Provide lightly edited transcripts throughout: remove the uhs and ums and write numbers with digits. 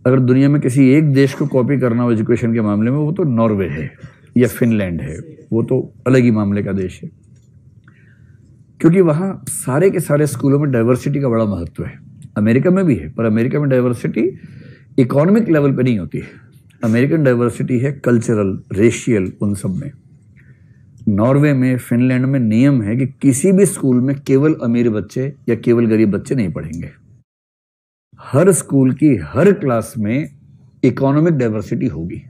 अगर दुनिया में किसी एक देश को कॉपी करना हो एजुकेशन के मामले में, वो तो नॉर्वे है या फिनलैंड है, वो तो अलग ही मामले का देश है, क्योंकि वहां सारे के सारे स्कूलों में डाइवर्सिटी का बड़ा महत्व है। अमेरिका में भी है, पर अमेरिका में डाइवर्सिटी इकोनॉमिक लेवल पे नहीं होती है। अमेरिकन डाइवर्सिटी है कल्चरल, रेशियल, उन सब में। नॉर्वे में, फिनलैंड में नियम है कि किसी भी स्कूल में केवल अमीर बच्चे या केवल गरीब बच्चे नहीं पढ़ेंगे। हर स्कूल की हर क्लास में इकोनॉमिक डाइवर्सिटी होगी।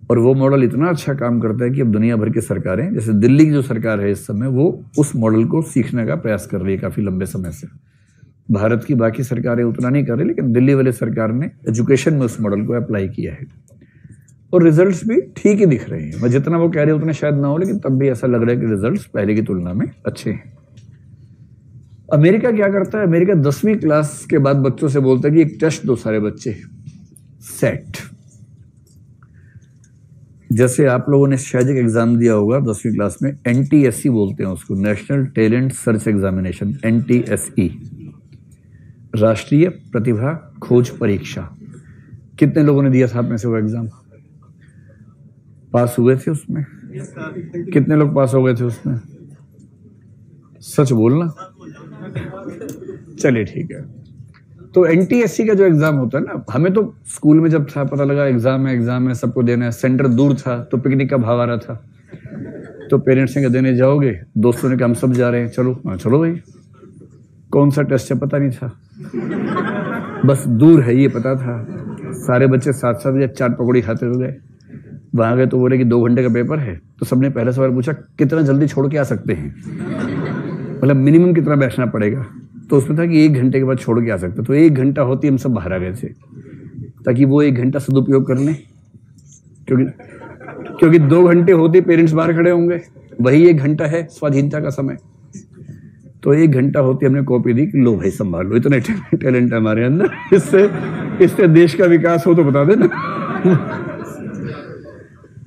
और वो मॉडल इतना अच्छा काम करता है कि अब दुनिया भर की सरकारें, जैसे दिल्ली की जो सरकार है इस समय, वो उस मॉडल को सीखने का प्रयास कर रही है काफी लंबे समय से। भारत की बाकी सरकारें उतना नहीं कर रही, लेकिन दिल्ली वाली सरकार ने एजुकेशन में उस मॉडल को अप्लाई किया है और रिजल्ट्स भी ठीक ही दिख रहे हैं। मैं जितना वो कह रहे उतना शायद ना हो, लेकिन तब भी ऐसा लग रहा है कि रिजल्ट्स पहले की तुलना में अच्छे हैं। अमेरिका क्या करता है? अमेरिका 10वीं क्लास के बाद बच्चों से बोलता है कि एक टेस्ट दो सारे बच्चे, सेट। जैसे आप लोगों ने शायद एक एग्जाम दिया होगा 10वीं क्लास में, NTSE बोलते हैं उसको, national talent search examination, NTSE, राष्ट्रीय प्रतिभा खोज परीक्षा। कितने लोगों ने दिया था आप में से वो एग्जाम? पास हुए थे उसमें? कितने लोग पास हो गए थे उसमें? सच बोलना। चलिए ठीक है। तो NTSE का जो एग्जाम होता है ना, हमें तो स्कूल में जब था पता लगा एग्जाम है, सबको देना है, सेंटर दूर था तो पिकनिक का भाव आ रहा था, तो पेरेंट्स ने कहा देने जाओगे? दोस्तों ने कहा हम सब जा रहे हैं, चलो। हाँ चलो भाई। कौन सा टेस्ट है पता नहीं था, बस दूर है ये पता था। सारे बच्चे साथ साथ या चाट पकौड़ी खाते हुए गए। वहां गए तो बोले कि 2 घंटे का पेपर है, तो सबने पहले सवाल पूछा कितना जल्दी छोड़ के आ सकते हैं, मतलब मिनिमम कितना बैठना पड़ेगा। तो उसमें था कि 1 घंटे के बाद छोड़ के आ सकते। तो 1 घंटा होती हम सब बाहर आ गए थे, ताकि वो 1 घंटा सदुपयोग कर लें, क्योंकि 2 घंटे होते पेरेंट्स बाहर खड़े होंगे, वही 1 घंटा है स्वाधीनता का समय। तो 1 घंटा होती हमने कॉपी दी कि लो भाई संभाल लो, इतने टैलेंट है हमारे अंदर, इससे देश का विकास हो तो बता देना।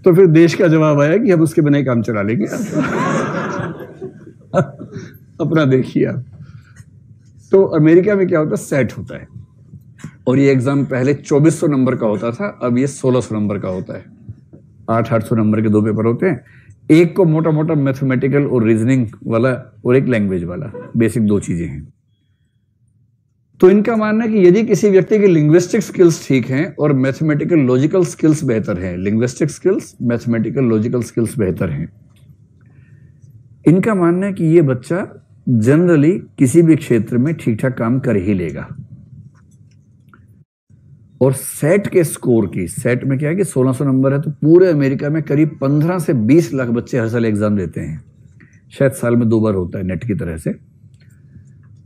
तो फिर देश का जवाब आया कि हम उसके बिना ही काम चला लेंगे, अपना देखिए आप। तो अमेरिका में क्या होता है? सेट होता है, और ये एग्जाम पहले 2400 नंबर का होता था, अब ये 1600 नंबर का होता है। 800 नंबर के 2 पेपर होते हैं, एक को मोटा मोटा मैथमेटिकल और रीजनिंग वाला और एक लैंग्वेज वाला, बेसिक 2 चीजें हैं। तो इनका मानना है कि यदि किसी व्यक्ति की लिंग्विस्टिक स्किल्स ठीक हैं और मैथमेटिकल लॉजिकल स्किल्स बेहतर हैं, linguistic skills, mathematical logical skills बेहतर हैं, इनका मानना है कि ये बच्चा जनरली किसी भी क्षेत्र में ठीक ठाक काम कर ही लेगा। और सेट के स्कोर की, सेट में क्या है कि 1600 नंबर है, तो पूरे अमेरिका में करीब 15 से 20 लाख बच्चे हर साल एग्जाम देते हैं। शायद साल में 2 बार होता है नेट की तरह से,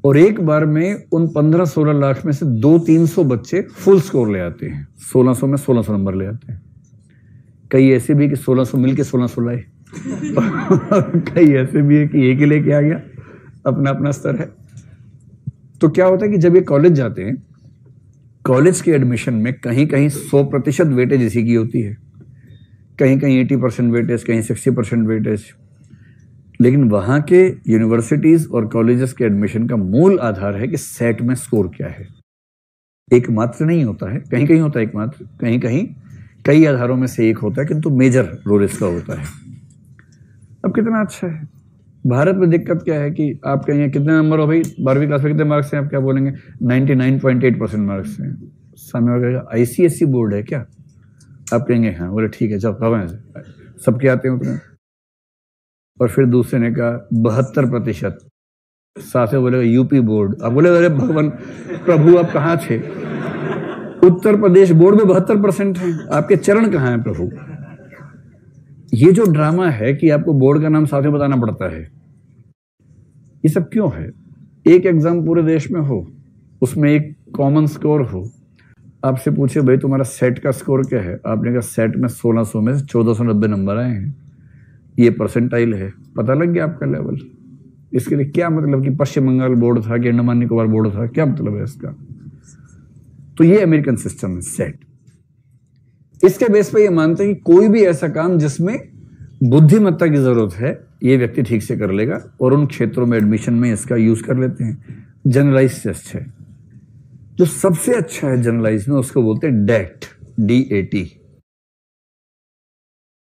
और एक बार में उन 15-16 लाख में से 200-300 बच्चे फुल स्कोर ले आते हैं। 1600 में 1600 नंबर ले आते हैं। कई ऐसे भी कि 1600 मिलके 1600 लाए, कई ऐसे भी है कि एक ही लेके आ गया, अपना अपना स्तर है। तो क्या होता है कि जब ये कॉलेज जाते हैं, कॉलेज के एडमिशन में कहीं कहीं 100% वेटेज इसी की होती है, कहीं कहीं 80% वेटेज, कहीं 60% वेटेज। लेकिन वहां के यूनिवर्सिटीज और कॉलेजेस के एडमिशन का मूल आधार है कि सेट में स्कोर क्या है। एकमात्र नहीं होता है, कहीं कहीं होता है एकमात्र, कहीं कहीं कई आधारों में से एक होता है, किंतु मेजर रोल इसका होता है। अब कितना अच्छा है। भारत में दिक्कत क्या है कि आप कहेंगे कितने नंबर हो भाई 12वीं क्लास में, कितने मार्क्स हैं? आप क्या बोलेंगे? 99.8% मार्क्स हैं। सामने वाला कहेगा ICSE बोर्ड है क्या? आप कहेंगे हाँ। बोले ठीक है, जब कब है, सबके आते हैं उतने। और फिर दूसरे ने कहा 72%, साथ में बोलेगा यूपी बोर्ड। अब बोले अरे भगवान प्रभु आप कहाँ थे? उत्तर प्रदेश बोर्ड में 72% है, आपके चरण कहाँ हैं प्रभु? ये जो ड्रामा है कि आपको बोर्ड का नाम साथ में बताना पड़ता है, ये सब क्यों है? एक एग्जाम पूरे देश में हो, उसमें एक कॉमन स्कोर हो, आपसे पूछे भाई तुम्हारा सेट का स्कोर क्या है? आपने कहा सेट में 1600 में से 1490 नंबर आए हैं, ये परसेंटाइल है, पता लग गया आपका लेवल। इसके लिए क्या मतलब कि पश्चिम बंगाल बोर्ड था कि अंडमान निकोबार बोर्ड था, क्या मतलब है इसका? तो ये अमेरिकन सिस्टम है सेट। इसके बेस पे ये मानते हैं कि कोई भी ऐसा काम जिसमें बुद्धिमत्ता की जरूरत है, ये व्यक्ति ठीक से कर लेगा, और उन क्षेत्रों में एडमिशन में इसका यूज कर लेते हैं। जनरलाइज टेस्ट है। जो सबसे अच्छा है जनरलाइज में उसको बोलते हैं डेट, DAT।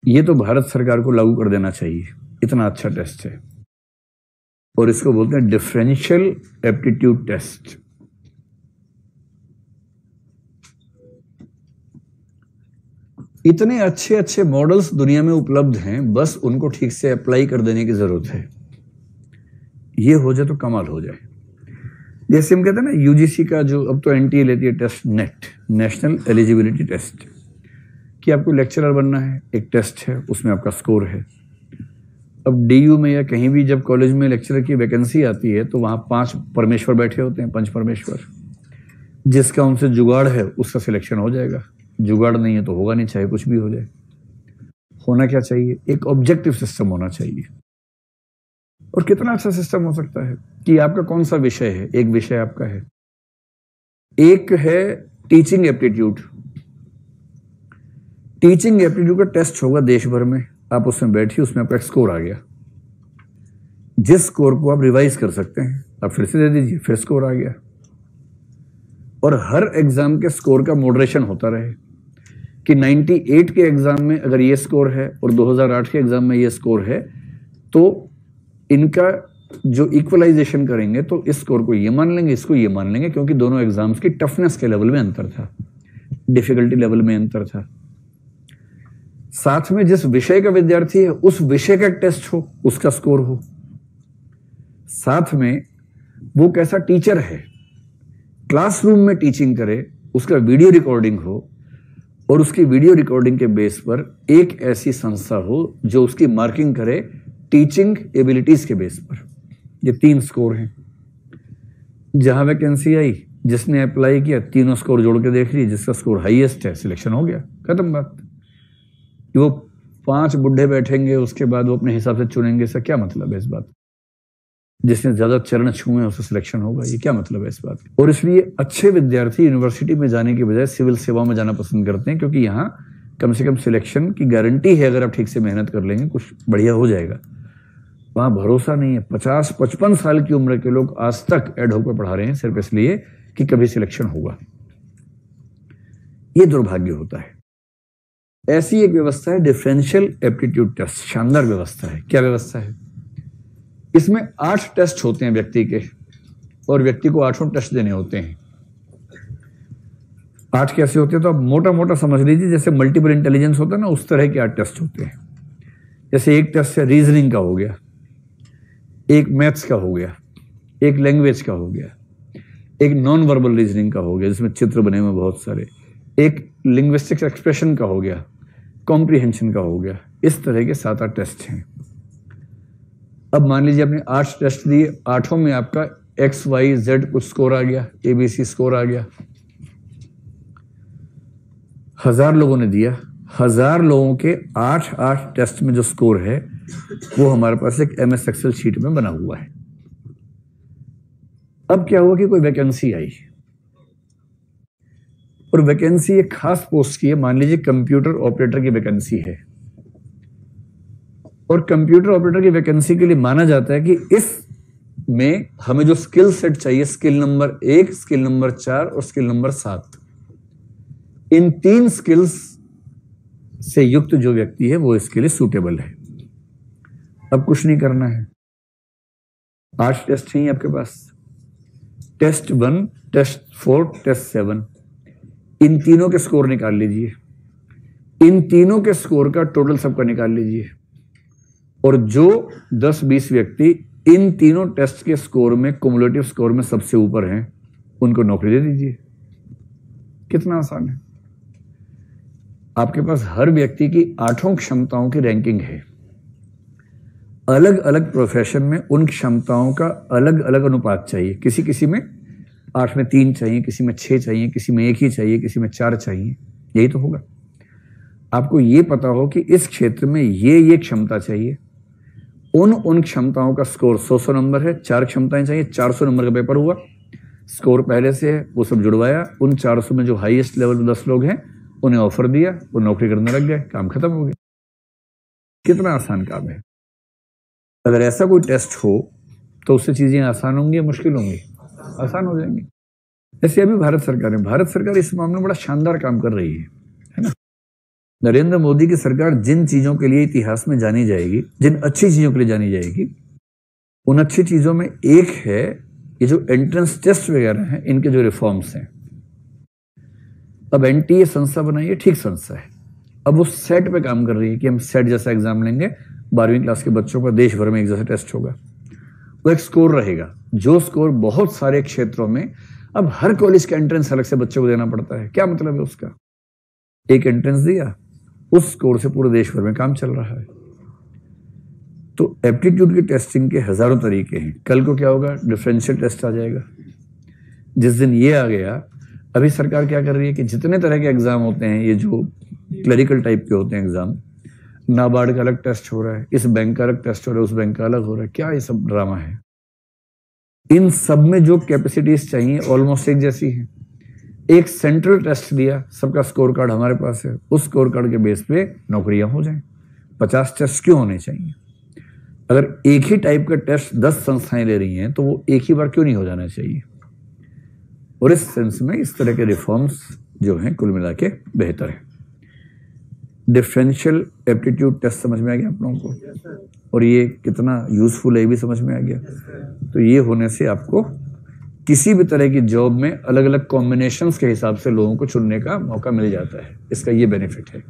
ये तो भारत सरकार को लागू कर देना चाहिए, इतना अच्छा टेस्ट है। और इसको बोलते हैं डिफरेंशियल एप्टीट्यूड टेस्ट। इतने अच्छे अच्छे मॉडल्स दुनिया में उपलब्ध हैं, बस उनको ठीक से अप्लाई कर देने की जरूरत है। ये हो जाए तो कमाल हो जाए। जैसे हम कहते हैं ना यूजीसी का जो अब तो NTA लेती है test, net, national eligibility test, कि आपको लेक्चरर बनना है, एक टेस्ट है, उसमें आपका स्कोर है। अब DU में या कहीं भी जब कॉलेज में लेक्चरर की वैकेंसी आती है तो वहां 5 परमेश्वर बैठे होते हैं, 5 परमेश्वर। जिसका उनसे जुगाड़ है उसका सिलेक्शन हो जाएगा, जुगाड़ नहीं है तो होगा नहीं, चाहे कुछ भी हो जाए। होना क्या चाहिए? एक ऑब्जेक्टिव सिस्टम होना चाहिए। और कितना अच्छा सिस्टम हो सकता है कि आपका कौन सा विषय है, एक विषय आपका है, एक है टीचिंग एप्टीट्यूड। टीचिंग एप्टीट्यूड का टेस्ट होगा देश भर में, आप उसमें बैठिए, उसमें आपका स्कोर आ गया। जिस स्कोर को आप रिवाइज कर सकते हैं, आप फिर से दे दीजिए, फिर स्कोर आ गया। और हर एग्जाम के स्कोर का मॉडरेशन होता रहे कि 98 के एग्जाम में अगर ये स्कोर है और 2008 के एग्जाम में ये स्कोर है, तो इनका जो इक्वलाइजेशन करेंगे तो इस स्कोर को ये मान लेंगे, इसको ये मान लेंगे, क्योंकि दोनों एग्जाम्स की टफनेस के लेवल में अंतर था, डिफिकल्टी लेवल में अंतर था। साथ में जिस विषय का विद्यार्थी है उस विषय का टेस्ट हो, उसका स्कोर हो। साथ में वो कैसा टीचर है, क्लासरूम में टीचिंग करे, उसका वीडियो रिकॉर्डिंग हो, और उसकी वीडियो रिकॉर्डिंग के बेस पर एक ऐसी संस्था हो जो उसकी मार्किंग करे टीचिंग एबिलिटीज के बेस पर। ये 3 स्कोर हैं। जहां वैकेंसी आई, जिसने अप्लाई किया, तीनों स्कोर जोड़ के देख लीजिए, जिसका स्कोर हाईएस्ट है सिलेक्शन हो गया, खत्म बात। वो 5 बुढ़े बैठेंगे, उसके बाद वो अपने हिसाब से चुनेंगे, इसका क्या मतलब है इस बात? जिसने ज्यादा चरण छुए उसका सिलेक्शन होगा, ये क्या मतलब है इस बात? और इसलिए अच्छे विद्यार्थी यूनिवर्सिटी में जाने के बजाय सिविल सेवा में जाना पसंद करते हैं, क्योंकि यहाँ कम से कम सिलेक्शन की गारंटी है। अगर आप ठीक से मेहनत कर लेंगे कुछ बढ़िया हो जाएगा। वहां भरोसा नहीं है। 50-55 साल की उम्र के लोग आज तक एडहोक पर पढ़ा रहे हैं सिर्फ इसलिए कि कभी सिलेक्शन होगा। ये दुर्भाग्य होता है। ऐसी एक व्यवस्था है डिफरेंशियल एप्टीट्यूड टेस्ट, शानदार व्यवस्था है। क्या व्यवस्था है? इसमें 8 टेस्ट होते हैं व्यक्ति के, और व्यक्ति को 8 टेस्ट देने होते हैं। 8 कैसे होते हैं तो आप मोटा मोटा समझ लीजिए, जैसे मल्टीपल इंटेलिजेंस होता है ना, उस तरह के 8 टेस्ट होते हैं। जैसे एक टेस्ट है रीजनिंग का हो गया, एक मैथ्स का हो गया, एक लैंग्वेज का हो गया, एक नॉन वर्बल रीजनिंग का हो गया जिसमें चित्र बने हुए बहुत सारे, एक लिंग्विस्टिक्स एक्सप्रेशन का हो गया, कॉम्प्रिहेंशन का हो गया। इस तरह के 7-8 टेस्ट हैं। अब मान लीजिए आपने 8 टेस्ट दिए, 8 में आपका XYZ कुछ स्कोर आ गया, ABC स्कोर आ गया। 1000 लोगों ने दिया, 1000 लोगों के 8 टेस्ट में जो स्कोर है वो हमारे पास एक MS एक्सेल शीट में बना हुआ है। अब क्या हुआ कि कोई वैकेंसी आई, और वैकेंसी एक खास पोस्ट की है। मान लीजिए कंप्यूटर ऑपरेटर की वैकेंसी है, और कंप्यूटर ऑपरेटर की वैकेंसी के लिए माना जाता है कि इस में हमें जो स्किल सेट चाहिए, स्किल नंबर 1, स्किल नंबर 4 और स्किल नंबर 7, इन 3 स्किल्स से युक्त जो व्यक्ति है वो इसके लिए सूटेबल है। अब कुछ नहीं करना है, 8 टेस्ट हैं आपके पास, टेस्ट 1, टेस्ट 4, टेस्ट 7, इन तीनों के स्कोर निकाल लीजिए। इन तीनों के स्कोर का टोटल सबका निकाल लीजिए, और जो 10-20 व्यक्ति इन तीनों टेस्ट के स्कोर में, कुमुलेटिव स्कोर में सबसे ऊपर हैं, उनको नौकरी दे दीजिए। कितना आसान है। आपके पास हर व्यक्ति की 8 क्षमताओं की रैंकिंग है। अलग अलग प्रोफेशन में उन क्षमताओं का अलग अलग अनुपात चाहिए। किसी किसी में 8 में 3 चाहिए, किसी में 6 चाहिए, किसी में 1 ही चाहिए, किसी में 4 चाहिए। यही तो होगा। आपको ये पता हो कि इस क्षेत्र में ये क्षमता चाहिए, उन क्षमताओं का स्कोर 100 नंबर है, 4 क्षमताएं चाहिए, 400 नंबर का पेपर हुआ, स्कोर पहले से है, वो सब जुड़वाया, उन 400 में जो हाईएस्ट लेवल में 10 लोग हैं उन्हें ऑफर दिया, वो नौकरी करने लग गए, काम खत्म हो गया। कितना आसान काम है। अगर ऐसा कोई टेस्ट हो तो उससे चीजें आसान होंगी या मुश्किल होंगी? आसान हो जाएंगी। जैसे अभी भारत सरकार इस मामले में बड़ा शानदार काम कर रही है ना। नरेंद्र मोदी की सरकार जिन चीजों के लिए इतिहास में जानी जाएगी, जिन अच्छी चीजों के लिए जानी जाएगी, उन अच्छी चीजों में एक है ये जो एंट्रेंस टेस्ट वगैरह हैं, इनके जो रिफॉर्म्स हैं। अब एनटीए संस्था बनाई है, ठीक संस्था है। अब वो सेट पे काम कर रही है कि हम सेट जैसा एग्जाम लेंगे, 12वीं क्लास के बच्चों का देश भर में एक जैसा टेस्ट होगा। वो एक स्कोर रहेगा, जो स्कोर बहुत सारे क्षेत्रों में अब हर कॉलेज का एंट्रेंस अलग से बच्चों को देना पड़ता है। क्या मतलब है उसका? एक एंट्रेंस दिया, उस स्कोर से पूरे देश भर में काम चल रहा है। तो एप्टीट्यूड की टेस्टिंग के हजारों तरीके हैं। कल को क्या होगा? डिफरेंशियल टेस्ट आ जाएगा। जिस दिन ये आ गया, अभी सरकार क्या कर रही है कि जितने तरह के एग्जाम होते हैं, ये जो क्लरिकल टाइप के होते हैं एग्जाम, नाबार्ड का अलग टेस्ट हो रहा है, इस बैंक का अलग टेस्ट हो रहा है, उस बैंक का अलग हो रहा है, क्या ये सब ड्रामा है? इन सब में जो कैपेसिटीज चाहिए ऑलमोस्ट एक जैसी है। एक सेंट्रल टेस्ट दिया, सबका स्कोर कार्ड हमारे पास है, उस स्कोर कार्ड के बेस पे नौकरियां हो जाएं। 50 टेस्ट क्यों होने चाहिए? अगर एक ही टाइप का टेस्ट 10 संस्थाएं ले रही हैं तो वो एक ही बार क्यों नहीं हो जाना चाहिए? और इस सेंस में इस तरह के रिफॉर्म्स जो हैं कुल मिला के बेहतर है। डिफरेंशियल एप्टीट्यूड टेस्ट समझ में आ गया आप लोगों को, और ये कितना यूजफुल है ये भी समझ में आ गया। तो ये होने से आपको किसी भी तरह की जॉब में अलग अलग कॉम्बिनेशंस के हिसाब से लोगों को चुनने का मौका मिल जाता है। इसका ये बेनिफिट है।